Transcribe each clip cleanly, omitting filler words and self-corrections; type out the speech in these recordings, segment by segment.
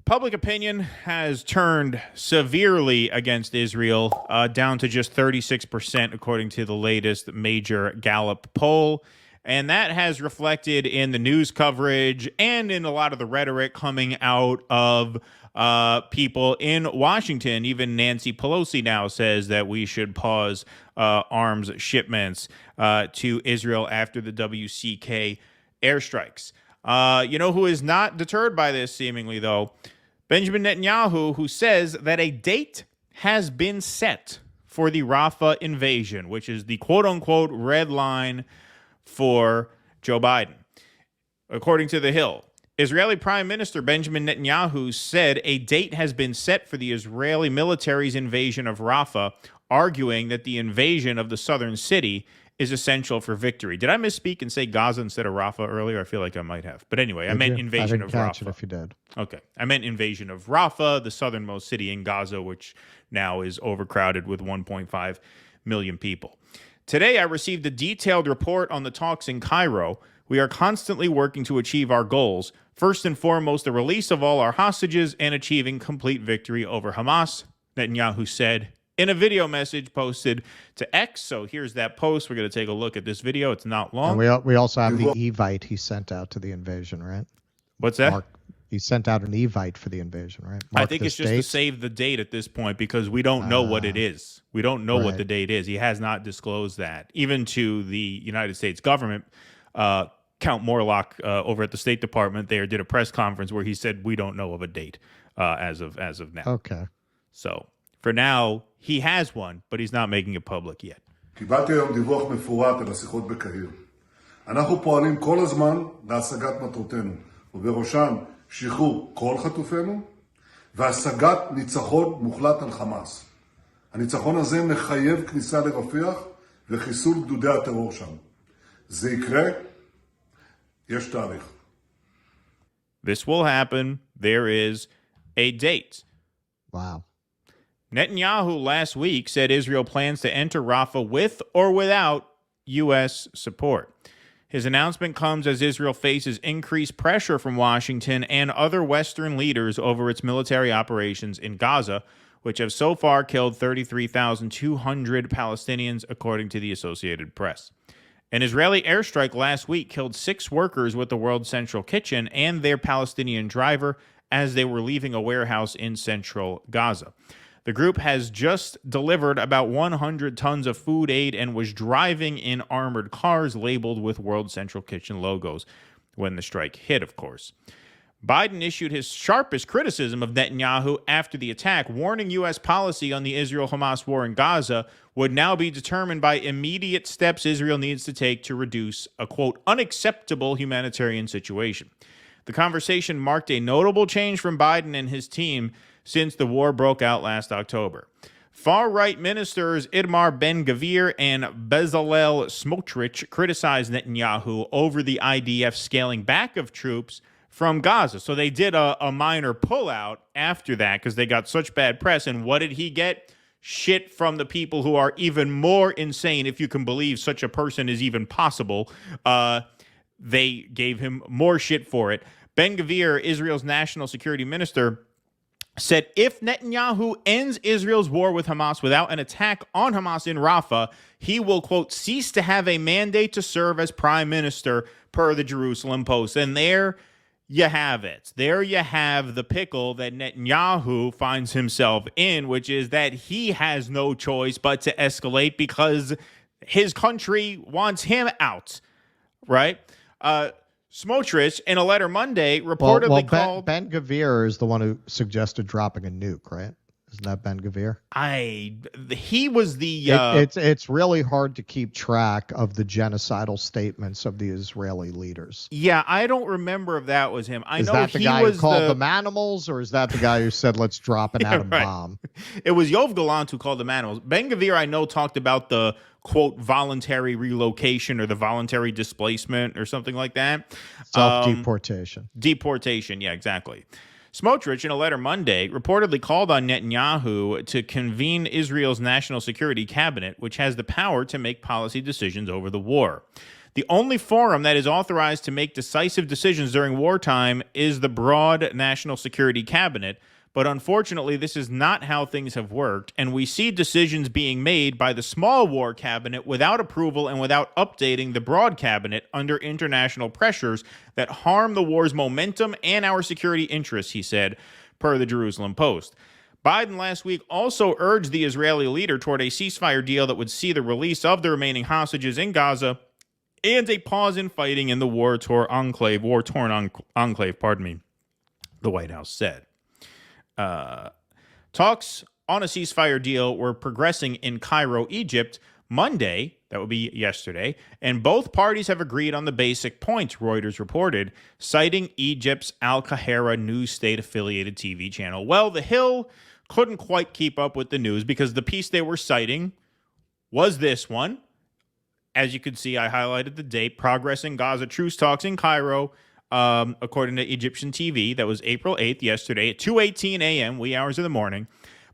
public opinion has turned severely against Israel, down to just 36%, according to the latest major Gallup poll. And that has reflected in the news coverage and in a lot of the rhetoric coming out of people in Washington. Even Nancy Pelosi now says that we should pause arms shipments to Israel after the WCK airstrikes. You know who is not deterred by this, seemingly, though? Benjamin Netanyahu, who says that a date has been set for the Rafah invasion, which is the quote-unquote red line for Joe Biden. According to The Hill, Israeli Prime Minister Benjamin Netanyahu said a date has been set for the Israeli military's invasion of Rafah, arguing that the invasion of the southern city is essential for victory. Did I misspeak and say Gaza instead of Rafah earlier? I feel like I might have. But anyway, I meant invasion of Rafah. I didn't catch it if you did. Okay. I meant invasion of Rafah, the southernmost city in Gaza, which now is overcrowded with 1.5 million people. Today, I received a detailed report on the talks in Cairo. We are constantly working to achieve our goals. First and foremost, the release of all our hostages and achieving complete victory over Hamas, Netanyahu said in a video message posted to X. So here's that post. We're going to take a look at this video. It's not long. And we also have the Evite he sent out to the invasion, right? What's that? He sent out an Evite for the invasion, right? I think it's just to save the date at this point because we don't know what it is. We don't know what the date is. He has not disclosed that. Even to the United States government, Count Morlock over at the State Department there did a press conference where he said, we don't know of a date as of now. Okay. So for now, he has one, but he's not making it public yet. קיבלתי היום דיווח מפורט על השיחות בקהיר. אנחנו פועלים כל הזמן להשגת מטרותינו, ובראשן שחרור כל חטופינו, והשגת ניצחון מוחלט על חמאס. הניצחון הזה מחייב כניסה לרפיח וחיסול גדודי הטרור שם. זה יקרה, יש תאריך. This will happen. There is a date. Wow. Netanyahu last week said Israel plans to enter Rafah with or without U.S. support. His announcement comes as Israel faces increased pressure from Washington and other Western leaders over its military operations in Gaza, which have so far killed 33,200 Palestinians, according to the Associated Press. An Israeli airstrike last week killed 6 workers with the World Central Kitchen and their Palestinian driver as they were leaving a warehouse in central Gaza. The group has just delivered about 100 tons of food aid and was driving in armored cars labeled with World Central Kitchen logos when the strike hit, of course. Biden issued his sharpest criticism of Netanyahu after the attack, warning U.S. policy on the Israel-Hamas war in Gaza would now be determined by immediate steps Israel needs to take to reduce a, quote, unacceptable humanitarian situation. The conversation marked a notable change from Biden and his team since the war broke out last October. Far-right ministers Itamar Ben-Gvir and Bezalel Smotrich criticized Netanyahu over the IDF scaling back of troops from Gaza. So they did a minor pullout after that because they got such bad press. And what did he get? Shit from the people who are even more insane, if you can believe such a person is even possible. They gave him more shit for it. Ben-Gvir, Israel's national security minister, said if Netanyahu ends Israel's war with Hamas without an attack on Hamas in Rafah, he will, quote, cease to have a mandate to serve as prime minister, per the Jerusalem Post. And there you have it. There you have the pickle that Netanyahu finds himself in, which is that he has no choice but to escalate because his country wants him out, right? Smotrich, in a letter Monday, reportedly called... Ben-Gvir is the one who suggested dropping a nuke, right? Isn't that Ben-Gvir? He was the... It's really hard to keep track of the genocidal statements of the Israeli leaders. Yeah, I don't remember if that was him. Is that the guy who called them animals, or is that the guy who said, let's drop an atom bomb? It was Yoav Gallant who called them animals. Ben-Gvir, I know, talked about the, quote, voluntary relocation or the voluntary displacement or something like that. Self-deportation. Deportation, yeah, exactly. Smotrich, in a letter Monday, reportedly called on Netanyahu to convene Israel's national security cabinet, which has the power to make policy decisions over the war. The only forum that is authorized to make decisive decisions during wartime is the broad National Security Cabinet. But unfortunately, this is not how things have worked, and we see decisions being made by the small war cabinet without approval and without updating the broad cabinet under international pressures that harm the war's momentum and our security interests, he said, per the Jerusalem Post. Biden last week also urged the Israeli leader toward a ceasefire deal that would see the release of the remaining hostages in Gaza and a pause in fighting in the war-torn enclave, the White House said. Talks on a ceasefire deal were progressing in Cairo, Egypt, Monday, that would be yesterday, and both parties have agreed on the basic points, Reuters reported, citing Egypt's Al Qahira news state-affiliated TV channel. Well, The Hill couldn't quite keep up with the news because the piece they were citing was this one. As you can see, I highlighted the date, Progress in Gaza Truce Talks in Cairo, according to Egyptian TV. That was April 8th, yesterday, at 2:18 a.m., wee hours of the morning.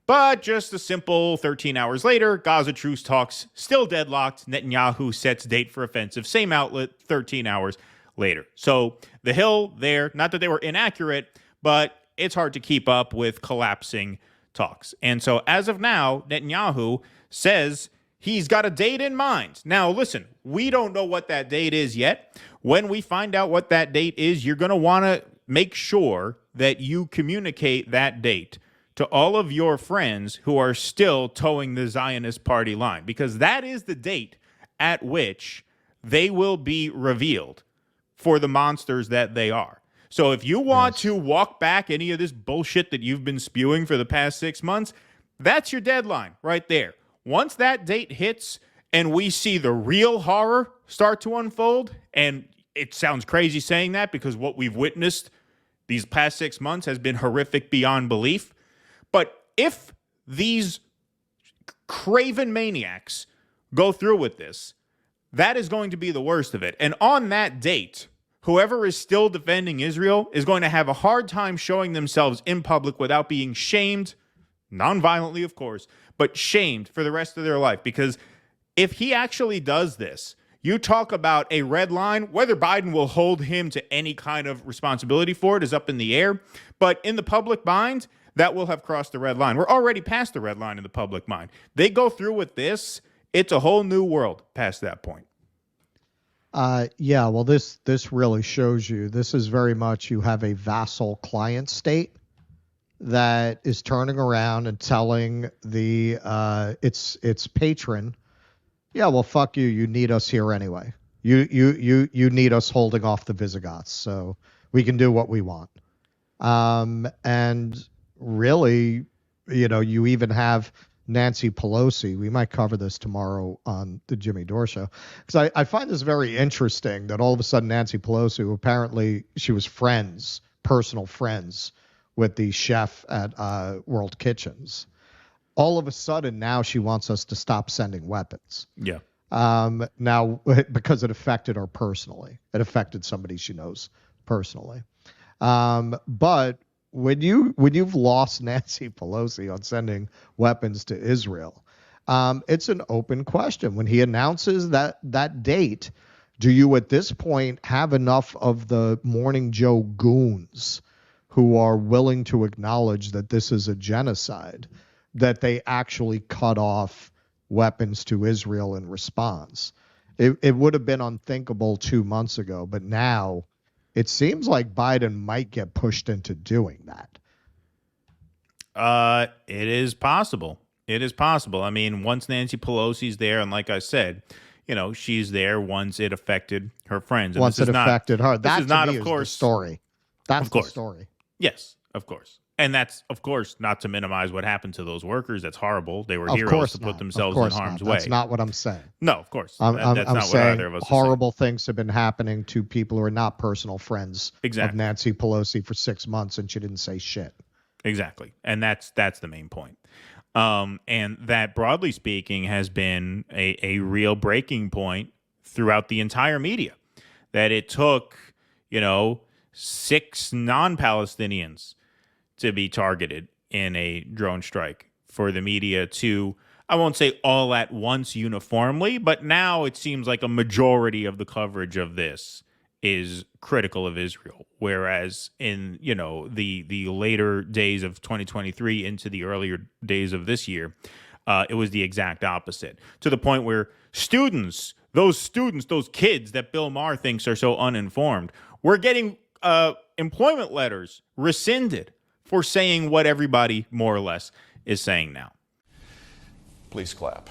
But just a simple 13 hours later, Gaza truce talks still deadlocked. Netanyahu sets date for offensive. Same outlet, 13 hours later. So The Hill there, not that they were inaccurate, but it's hard to keep up with collapsing talks. And so as of now, Netanyahu says he's got a date in mind. Now, listen, we don't know what that date is yet. When we find out what that date is, you're going to want to make sure that you communicate that date to all of your friends who are still towing the Zionist party line, because that is the date at which they will be revealed for the monsters that they are. So if you want to walk back any of this bullshit that you've been spewing for the past 6 months, that's your deadline right there. Once that date hits and we see the real horror start to unfold, and it sounds crazy saying that because what we've witnessed these past 6 months has been horrific beyond belief. But if these craven maniacs go through with this, that is going to be the worst of it. And on that date, whoever is still defending Israel is going to have a hard time showing themselves in public without being shamed, non-violently, of course, but shamed for the rest of their life. Because if he actually does this, you talk about a red line. Whether Biden will hold him to any kind of responsibility for it is up in the air. But in the public mind, that will have crossed the red line. We're already past the red line in the public mind. They go through with this, it's a whole new world past that point. Yeah, well, this really shows you, this is very much, you have a vassal client state that is turning around and telling the its patron, yeah, well, fuck you. You need us here anyway. You need us holding off the Visigoths, so we can do what we want. And really, you even have Nancy Pelosi. We might cover this tomorrow on the Jimmy Dore show, because I find this very interesting that all of a sudden Nancy Pelosi, who apparently she was personal friends with the chef at World Kitchens, all of a sudden now she wants us to stop sending weapons. Yeah. Now, because it affected her personally. It affected somebody she knows personally. But when you've lost Nancy Pelosi on sending weapons to Israel, it's an open question. When he announces that date, do you at this point have enough of the Morning Joe goons who are willing to acknowledge that this is a genocide, that they actually cut off weapons to Israel in response? It would have been unthinkable 2 months ago, but now it seems like Biden might get pushed into doing that. It is possible. It is possible. I mean, once Nancy Pelosi's there, and like I said, she's there once it affected her friends. And once it affected her. That is not, of course, the story. That's the story. Yes, of course. And that's, of course, not to minimize what happened to those workers. That's horrible. They were heroes to put themselves in harm's way. That's not what I'm saying. No, of course. I'm that's not saying what either of us horrible things have been happening to people who are not personal friends of Nancy Pelosi for 6 months, and she didn't say shit. Exactly. And that's the main point. And that, broadly speaking, has been a real breaking point throughout the entire media. That it took, 6 non-Palestinians to be targeted in a drone strike for the media to I won't say all at once uniformly, but now it seems like a majority of the coverage of this is critical of Israel, whereas in, the later days of 2023 into the earlier days of this year, it was the exact opposite, to the point where those kids that Bill Maher thinks are so uninformed, were getting employment letters rescinded for saying what everybody more or less is saying now. Please clap.